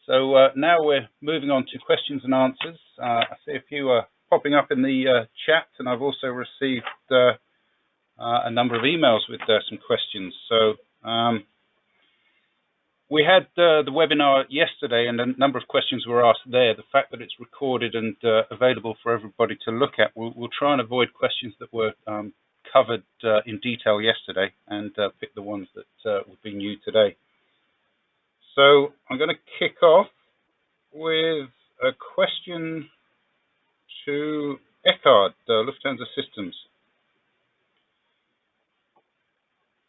So now we're moving on to questions and answers. I see a few are popping up in the chat, and I've also received a number of emails with some questions. So we had the webinar yesterday, and a number of questions were asked there. The fact that it's recorded and available for everybody to look at, we'll try and avoid questions that were covered in detail yesterday and pick the ones that would be new today. So I'm going to kick off with a question to Eckhard, Lufthansa Systems.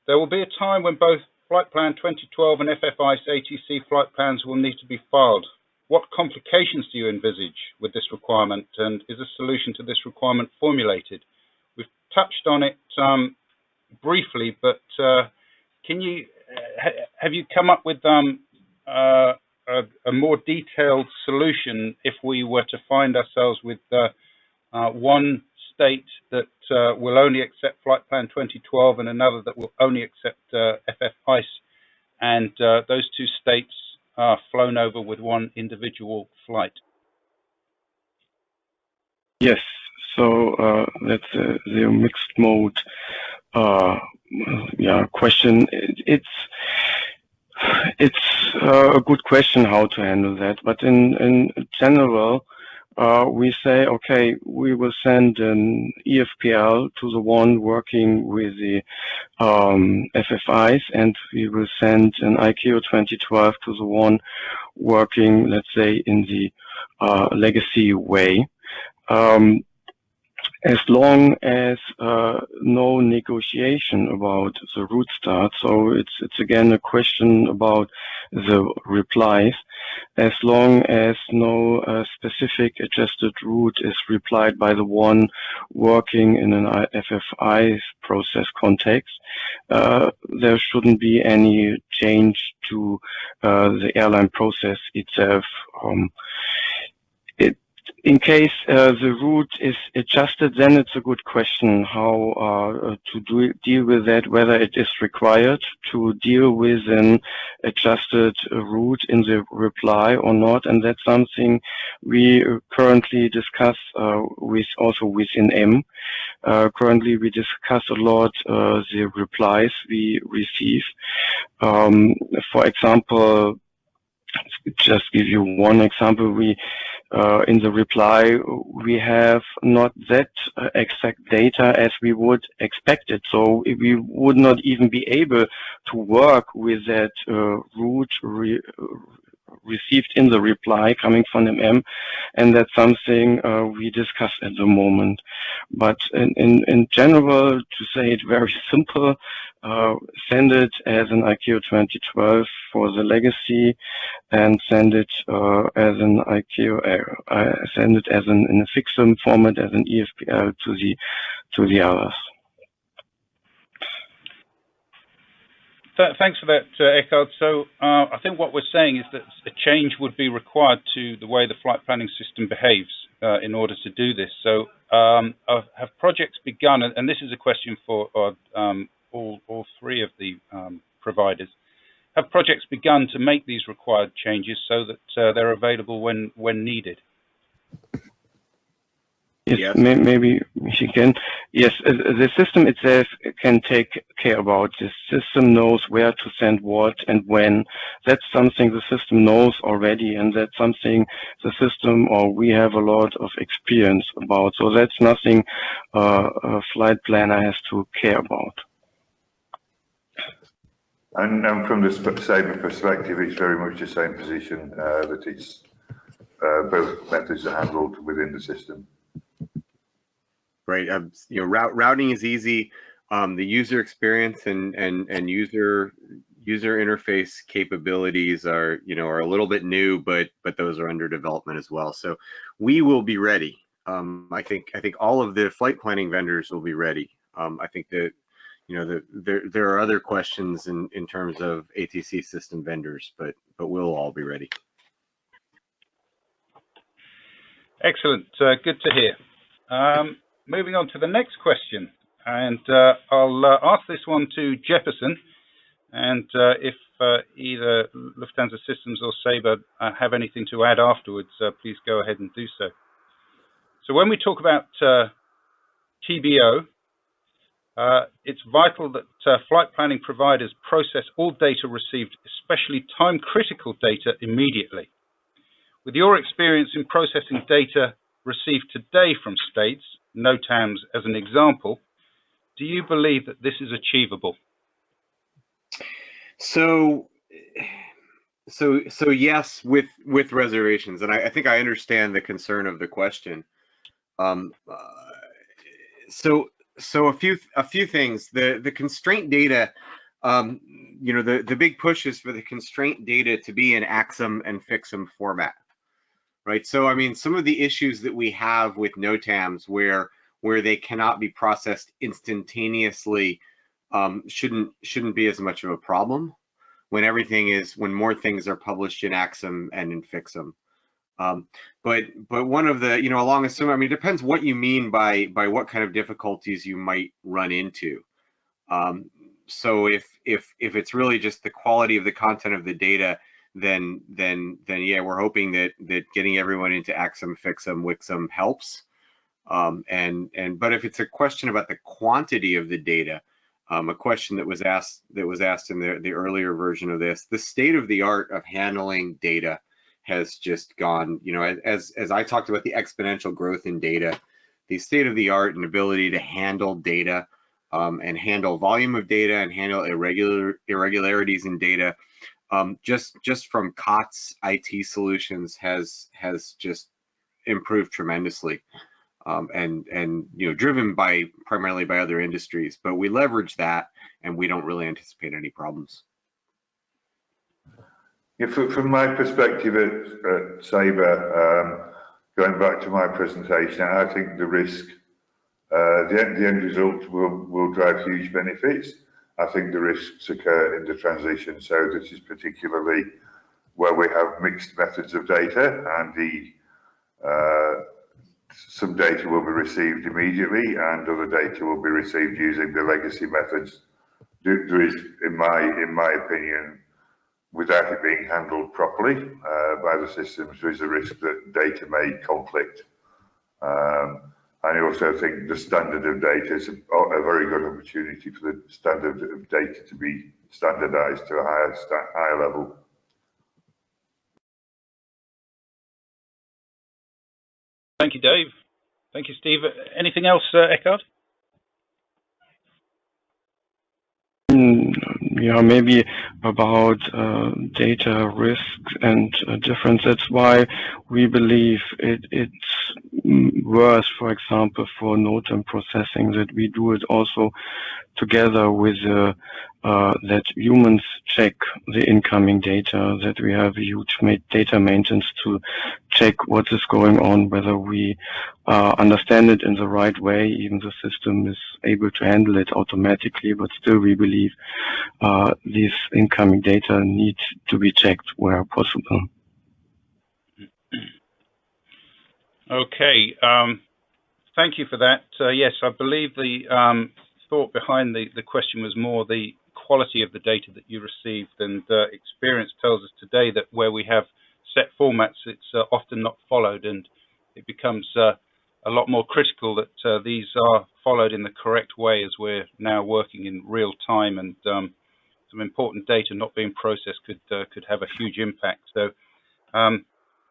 There will be a time when both Flight Plan 2012 and FFICE ATC flight plans will need to be filed. What complications do you envisage with this requirement, and is a solution to this requirement formulated? We've touched on it briefly, but have you come up with a more detailed solution if we were to find ourselves with one state that will only accept Flight Plan 2012 and another that will only accept FFICE, and those two states are flown over with one individual flight? Yes, so that's the mixed mode question. It's a good question how to handle that, but in general, we say, okay, we will send an EFPL to the one working with the FFIs, and we will send an ICAO 2012 to the one working, let's say, in the legacy way. As long as no negotiation about the route start, so it's again a question about the replies. As long as no specific adjusted route is replied by the one working in an FFI process context, there shouldn't be any change to the airline process itself. In case the route is adjusted, then it's a good question how to deal with that, whether it is required to deal with an adjusted route in the reply or not. And that's something we currently discuss also within M. Currently, we discuss a lot the replies we receive. For example, just give you one example, we in the reply, we have not that exact data as we would expect it. So we would not even be able to work with that route received in the reply coming from MM, and that's something we discuss at the moment. But in general, to say it very simple, send it as an ICAO 2012 for the legacy, and send it as an ICAO, send it as in a FXM format as an EFPL to the others. Thanks for that, Eckhard. So I think what we're saying is that a change would be required to the way the flight planning system behaves in order to do this. So have projects begun, and this is a question for all three of the providers, have projects begun to make these required changes so that they're available when needed? Yes, maybe she can. Yes, the system itself can take care about this. System knows where to send what and when. That's something the system knows already, and that's something the system or we have a lot of experience about. So that's nothing a flight planner has to care about. And from the Sabre perspective, it's very much the same position, that it's both methods are handled within the system. Right. You know, routing is easy. The user experience and user interface capabilities are a little bit new, but those are under development as well. So we will be ready. I think all of the flight planning vendors will be ready. I think that there are other questions in terms of ATC system vendors, but we'll all be ready. Excellent. Good to hear. Moving on to the next question, and I'll ask this one to Jefferson. And if either Lufthansa Systems or Sabre have anything to add afterwards, please go ahead and do so. So when we talk about TBO, it's vital that flight planning providers process all data received, especially time-critical data, immediately. With your experience in processing data received today from states, NOTAMs as an example, do you believe that this is achievable? So yes, with reservations, and I think I understand the concern of the question. So a few things. The constraint data, you know, the big push is for the constraint data to be in AXM and FFICE format, right? So I mean, some of the issues that we have with NOTAMs where they cannot be processed instantaneously shouldn't be as much of a problem when more things are published in AXM and in FFICE. But one of the, you know, along a similar, I mean, it depends what you mean by what kind of difficulties you might run into. So if it's really just the quality of the content of the data, then yeah, we're hoping that getting everyone into AXM, FFICE, WIXM helps. But if it's a question about the quantity of the data, a question that was asked in the earlier version of this, the state of the art of handling data has just gone, you know, as I talked about the exponential growth in data, the state of the art and ability to handle data and handle volume of data and handle irregularities in data, just from COTS IT solutions has just improved tremendously. And you know, driven primarily by other industries, but we leverage that and we don't really anticipate any problems. Yeah, from my perspective at Sabre, going back to my presentation, I think the risk, the end result will drive huge benefits. I think the risks occur in the transition. So this is particularly where we have mixed methods of data, and some data will be received immediately and other data will be received using the legacy methods. There is, in my opinion, without it being handled properly by the systems, there is a risk that data may conflict. And I also think the standard of data is a very good opportunity for the standard of data to be standardized to a higher level. Thank you, Dave. Thank you, Steve. Anything else, Eckhard? Yeah, maybe about data risks and difference. That's why we believe it's worse, for example, for NOTAM processing, that we do it also together with that humans check the incoming data, that we have a huge data maintenance to check what is going on, whether we understand it in the right way. Even the system is able to handle it automatically, but still we believe these incoming data need to be checked where possible. Okay, thank you for that. Yes, I believe the thought behind the question was more the quality of the data that you received, and experience tells us today that where we have set formats, it's often not followed, and it becomes a lot more critical that these are followed in the correct way, as we're now working in real time, and some important data not being processed could have a huge impact. So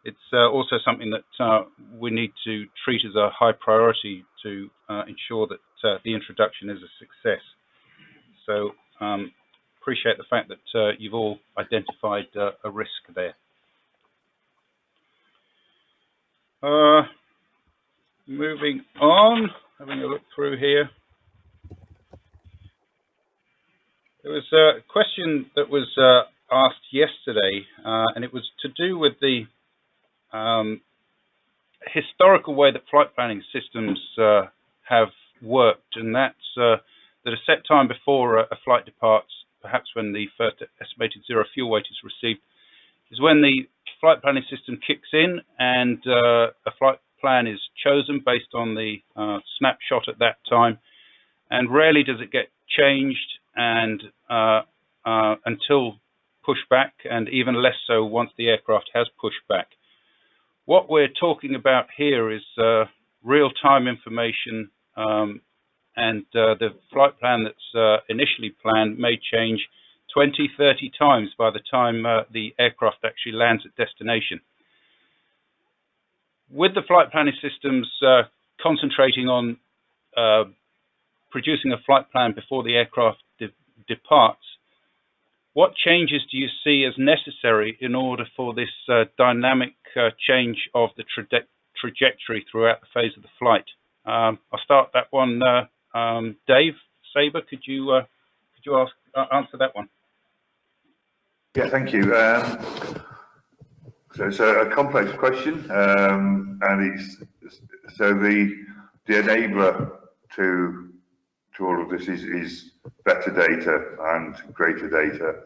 it's also something that we need to treat as a high priority to ensure that the introduction is a success. So appreciate the fact that you've all identified a risk there. Moving on, having a look through here. There was a question that was asked yesterday, and it was to do with the historical way that flight planning systems have worked, and that's that a set time before a flight departs, perhaps when the first estimated zero fuel weight is received, is when the flight planning system kicks in, and a flight plan is chosen based on the snapshot at that time, and rarely does it get changed, and until pushback, and even less so once the aircraft has pushed back. What we're talking about here is real-time information, and the flight plan that's initially planned may change 20, 30 times by the time the aircraft actually lands at destination. With the flight planning systems concentrating on producing a flight plan before the aircraft departs, what changes do you see as necessary in order for this dynamic change of the trajectory throughout the phase of the flight? I'll start that one. Dave Saber, could you answer that one? Yeah, thank you. So it's a complex question, and it's so the enabler to all of this is better data and greater data,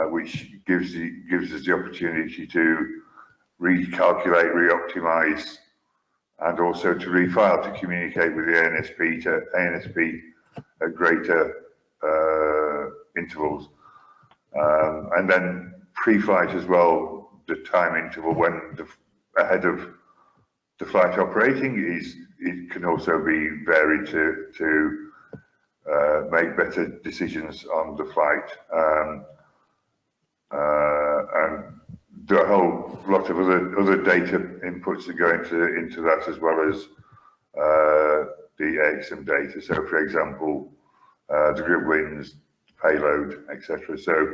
which gives us the opportunity to recalculate, re-optimize, and also to refile, to communicate with the ANSP at greater intervals, and then pre-flight as well. The time interval when ahead of the flight operating it can also be varied to make better decisions on the flight, and there are a whole lot of other data inputs that go into that, as well as the AXM data. So, for example, the grid winds, payload, etc. So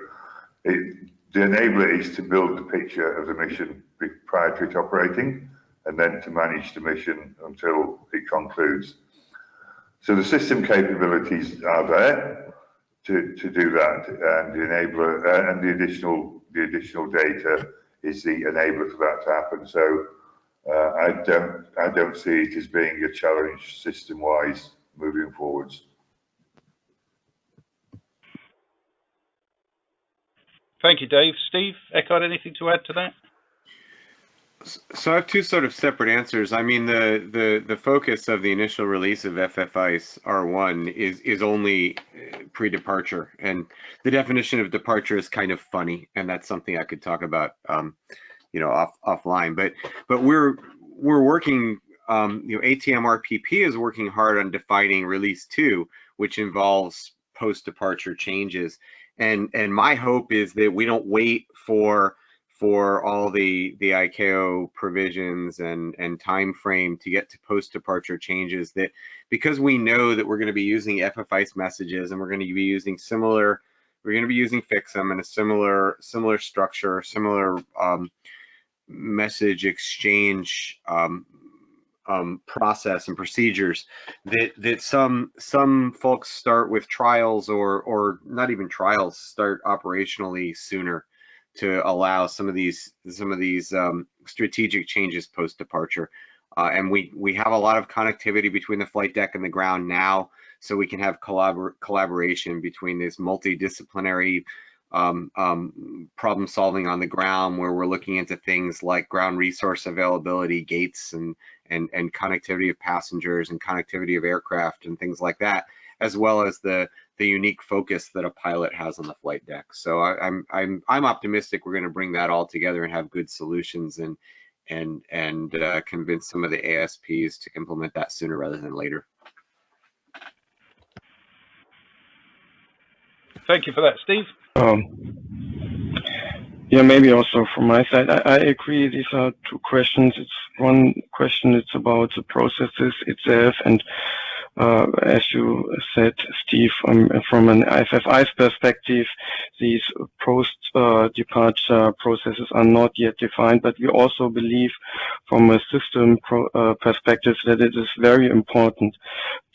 the enabler is to build the picture of the mission prior to it operating, and then to manage the mission until it concludes. So the system capabilities are there to do that, and the enabler and the additional data is the enabler for that to happen. So I don't see it as being a challenge system-wise moving forwards. Thank you, Dave. Steve, Eckhard, anything to add to that? So I have two sort of separate answers. I mean, the focus of the initial release of FFICE R1 is only pre-departure, and the definition of departure is kind of funny, and that's something I could talk about, offline. But we're working, ATM RPP is working hard on defining release 2, which involves post-departure changes. And my hope is that we don't wait for all the ICAO provisions and time frame to get to post-departure changes, that because we know that we're going to be using FFICE messages, and we're going to be using FIXM and a similar structure, similar message exchange process and procedures, that some folks start with trials or not even trials, start operationally sooner to allow some of these strategic changes post departure. And we have a lot of connectivity between the flight deck and the ground now, so we can have collaboration between this multidisciplinary problem solving on the ground, where we're looking into things like ground resource availability, gates, and connectivity of passengers and connectivity of aircraft and things like that, as well as the unique focus that a pilot has on the flight deck. So I'm optimistic we're going to bring that all together and have good solutions, and convince some of the ASPs to implement that sooner rather than later. Thank you for that, Steve. Yeah, maybe also from my side, I agree. These are two questions. It's one question, it's about the processes itself, and as you said, Steve, from an FFICE perspective, these post-departure processes are not yet defined, but we also believe from a system perspective that it is very important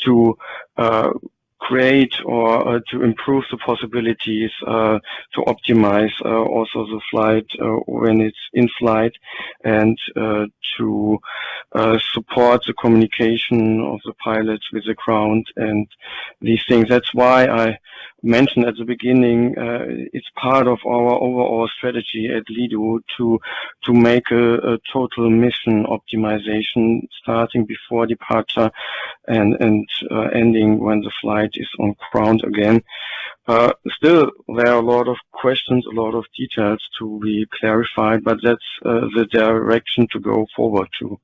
to create or to improve the possibilities to optimize also the flight when it's in flight, and to support the communication of the pilots with the ground and these things. That's why I mentioned at the beginning, it's part of our overall strategy at Lido to make a total mission optimization, starting before departure and ending when the flight is on ground again. Still, there are a lot of questions, a lot of details to be clarified, but that's the direction to go forward to.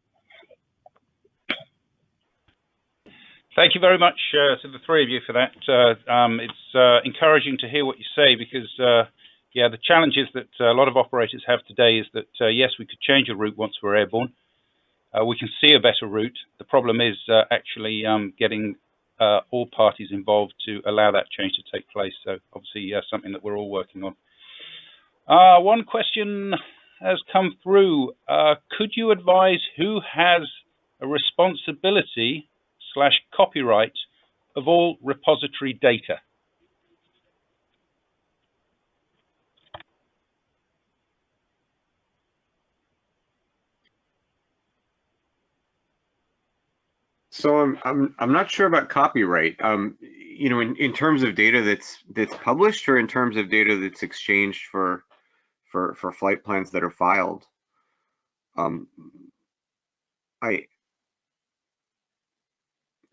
Thank you very much to the three of you for that. It's encouraging to hear what you say because, yeah, the challenge is that a lot of operators have today is that, yes, we could change a route once we're airborne. We can see a better route. The problem is actually getting all parties involved to allow that change to take place. So obviously something that we're all working on. One question has come through. Could you advise who has a responsibility/copyright of all repository data? So I'm not sure about copyright. You know, in terms of data that's published, or in terms of data that's exchanged for flight plans that are filed.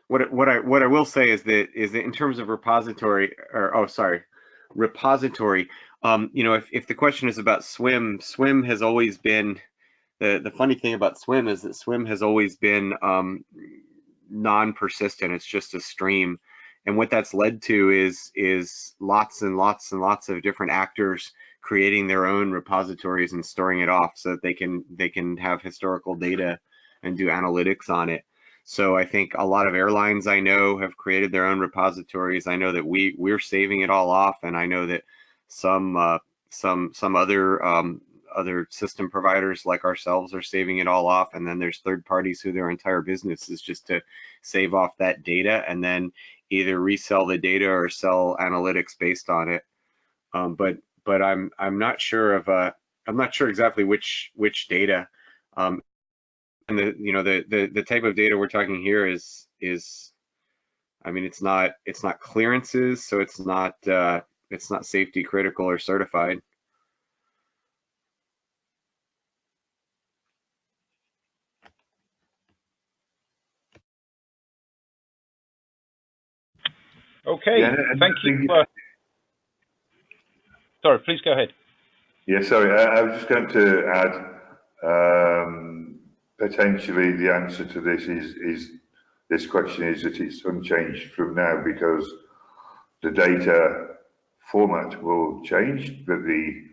What I will say is that in terms of repository, repository. You know, if the question is about SWIM, SWIM has always been the funny thing about SWIM is that SWIM has always been non-persistent. It's just a stream, and what that's led to is lots and lots and lots of different actors creating their own repositories and storing it off so that they can have historical data and do analytics on it. So I think a lot of airlines I know have created their own repositories. I know that we're saving it all off, and I know that some other system providers like ourselves are saving it all off, and then there's third parties who their entire business is just to save off that data and then either resell the data or sell analytics based on it. But I'm not sure I'm not sure exactly which data. And the type of data we're talking here is I mean, it's not clearances, so it's not safety critical or certified. Okay, Yeah, thank you. Sorry, please go ahead. Yeah, sorry, I was just going to add, potentially the answer to this this question is that it's unchanged from now because the data format will change, but the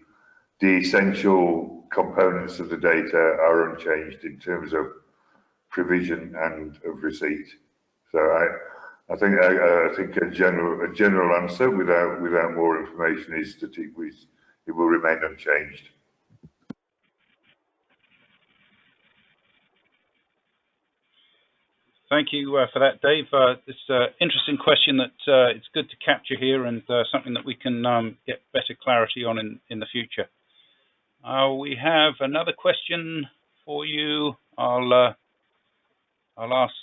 essential components of the data are unchanged in terms of provision and of receipt. So I think a general answer without more information is that it will remain unchanged. Thank you for that, Dave. It's an interesting question that it's good to capture here, and something that we can get better clarity on in the future. We have another question for you. I'll ask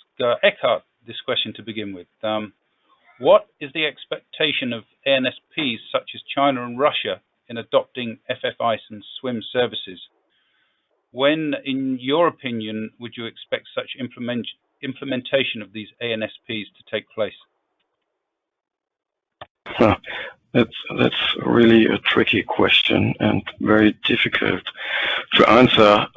Eckhart this question to begin with. What is the expectation of ANSPs such as China and Russia in adopting FFICE and SWIM services? When, in your opinion, would you expect such implementation of these ANSPs to take place? That's really a tricky question and very difficult to answer.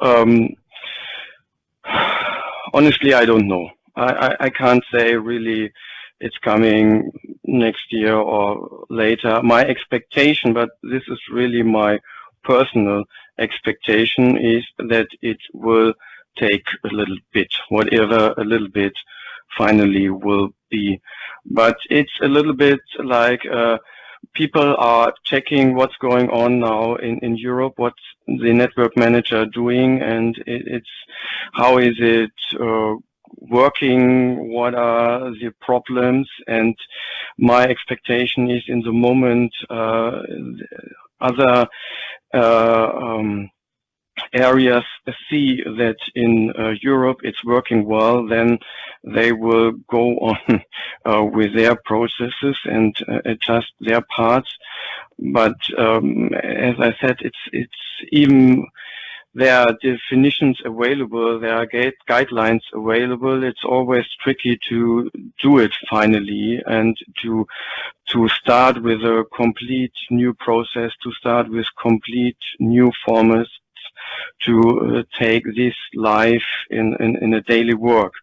Honestly, I don't know. I can't say really it's coming next year or later. My expectation, but this is really my personal expectation, is that it will take a little bit, whatever a little bit finally will be. But it's a little bit like people are checking what's going on now in Europe, what's the network manager doing, and it's how is it working, what are the problems, and my expectation is in the moment other areas see that in Europe it's working well, then they will go on with their processes and adjust their parts. But as I said, it's even there are definitions available, there are guidelines available. It's always tricky to do it finally and to start with a complete new process, to start with complete new formats, to take this live in a daily work.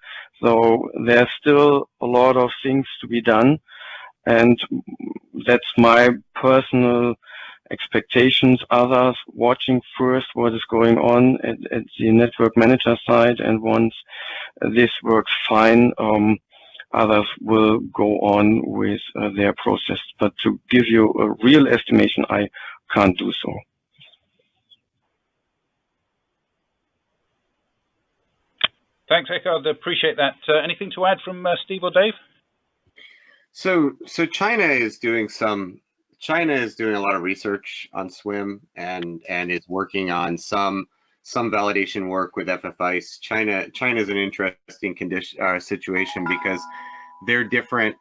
So there's still a lot of things to be done, and that's my personal expectations. Others watching first what is going on at the network manager side, and once this works fine, others will go on with their process. But to give you a real estimation, I can't do so. Thanks, Eckhard. Appreciate that. Anything to add from Steve or Dave? So China is doing a lot of research on SWIM and is working on some validation work with FFICE. China is an interesting situation because they're different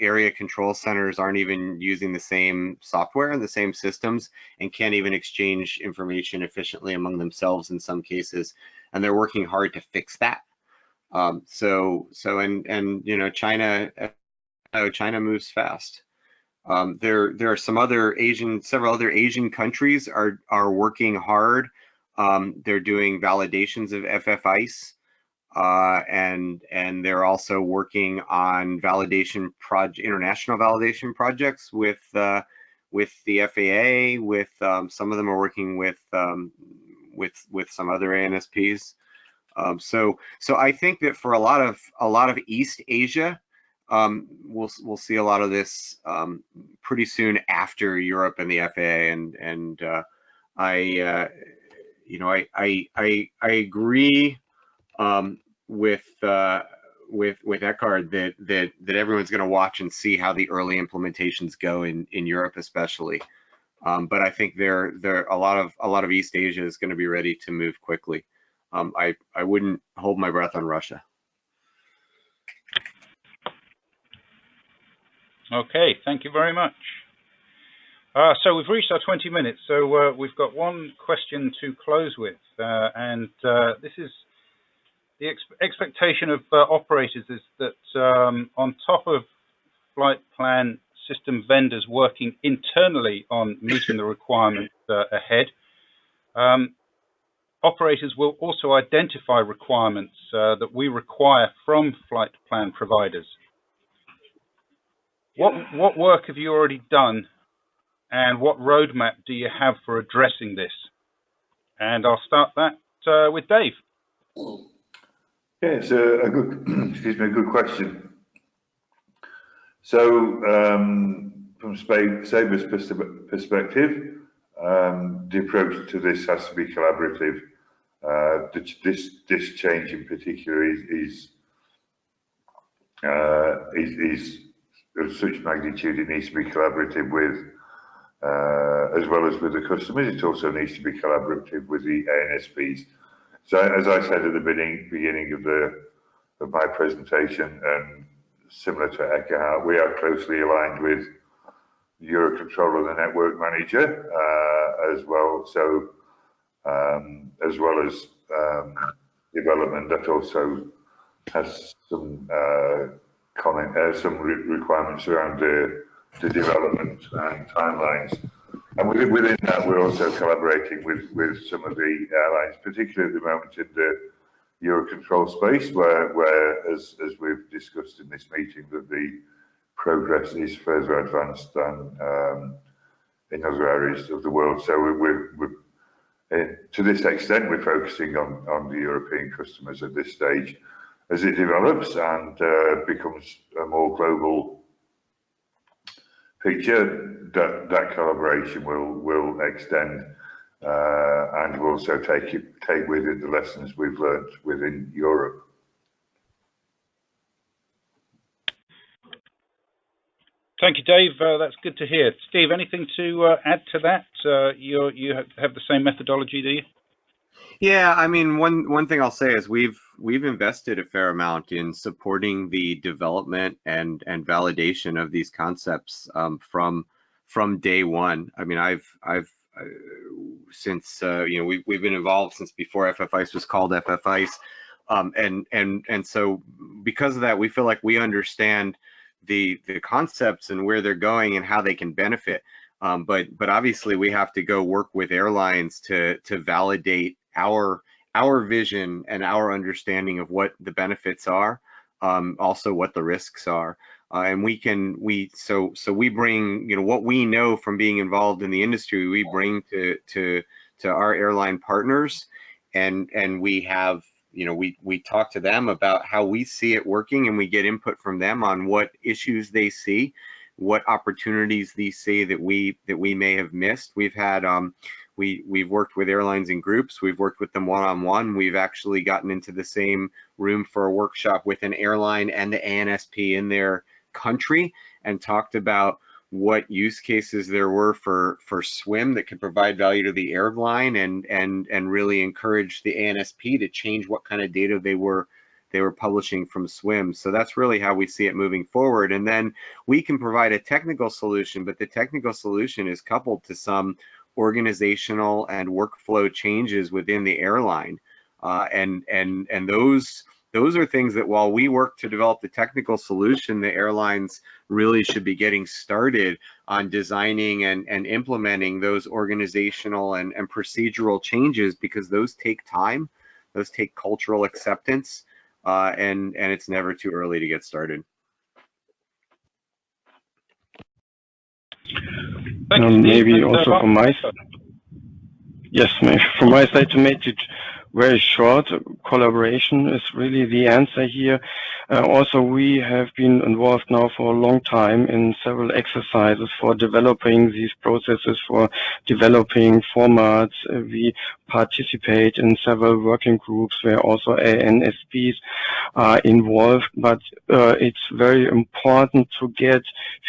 area control centers aren't even using the same software and the same systems and can't even exchange information efficiently among themselves in some cases, and they're working hard to fix that. You know, China moves fast. There are several other Asian countries are working hard. They're doing validations of FFICE. And they're also working on international validation projects with the FAA. Some of them are working with some other ANSPs. So I think that for a lot of East Asia, we'll see a lot of this pretty soon after Europe and the FAA. I agree. With Eckhard that everyone's going to watch and see how the early implementations go in Europe especially, but I think a lot of East Asia is going to be ready to move quickly. I wouldn't hold my breath on Russia. Okay, thank you very much. So we've reached our 20 minutes, so we've got one question to close with, and this is the expectation of operators is that on top of flight plan system vendors working internally on meeting the requirements ahead, operators will also identify requirements that we require from flight plan providers. What work have you already done, and what roadmap do you have for addressing this? And I'll start that with Dave. Yeah, it's a good question. So, from Saber's perspective, the approach to this has to be collaborative. This change in particular is of such magnitude. It needs to be collaborative with, as well as with the customers. It also needs to be collaborative with the ANSPs. So, as I said at the beginning of my presentation, and similar to Eckhart, we are closely aligned with the Eurocontroller, the network manager, as well. So, as well as development, that also has some requirements around the development and timelines. And within that, we're also collaborating with some of the airlines, particularly at the moment in the Eurocontrol space, where as we've discussed in this meeting, that the progress is further advanced than in other areas of the world. So to this extent, we're focusing on the European customers at this stage. As it develops and becomes a more global picture, that collaboration will extend and will also take with it the lessons we've learned within Europe. Thank you, Dave. That's good to hear. Steve, anything to add to that? You have the same methodology, do you? Yeah, I mean, one thing I'll say is we've invested a fair amount in supporting the development and validation of these concepts from day one. I mean, I've since we've been involved since before FFICE was called FFICE, and so because of that, we feel like we understand the concepts and where they're going and how they can benefit. But obviously we have to go work with airlines to validate our vision and our understanding of what the benefits are, also what the risks are. And we bring, what we know from being involved in the industry, we bring to our airline partners, and we have, we talk to them about how we see it working, and we get input from them on what issues they see, what opportunities they see that we may have missed. We've had we've worked with airlines in groups, we've worked with them one-on-one, we've actually gotten into the same room for a workshop with an airline and the ANSP in their country and talked about what use cases there were for SWIM that could provide value to the airline, and really encourage the ANSP to change what kind of data they were publishing from SWIM. So that's really how we see it moving forward. And then we can provide a technical solution, but the technical solution is coupled to some organizational and workflow changes within the airline. And those are things that, while we work to develop the technical solution, the airlines really should be getting started on designing and implementing those organizational and procedural changes, because those take time, those take cultural acceptance, and it's never too early to get started. Maybe also from my side. Yes, maybe from my side, to make it very short, collaboration is really the answer here. Also, we have been involved now for a long time in several exercises for developing these processes, for developing formats. We participate in several working groups where also ANSPs are involved, but it's very important to get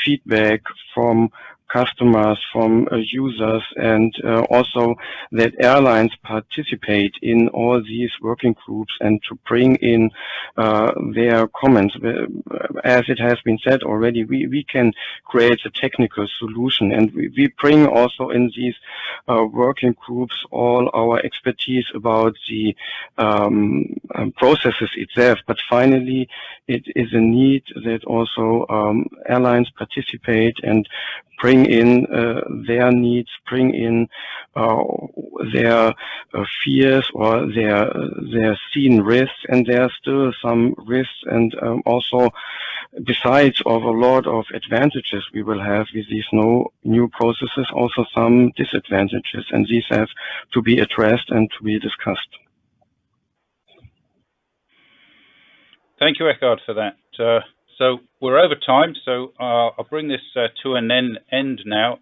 feedback from customers, from users, and also that airlines participate in all these working groups and to bring in their comments. As it has been said already, we can create a technical solution, and we bring also in these working groups all our expertise about the processes itself. But finally, it is a need that also airlines participate and bring in their needs, bring in their fears or their seen risks, and there are still some risks, and also besides of a lot of advantages we will have with these new processes, also some disadvantages, and these have to be addressed and to be discussed. Thank you, Eckhard, for that. So we're over time, so I'll bring this to an end now.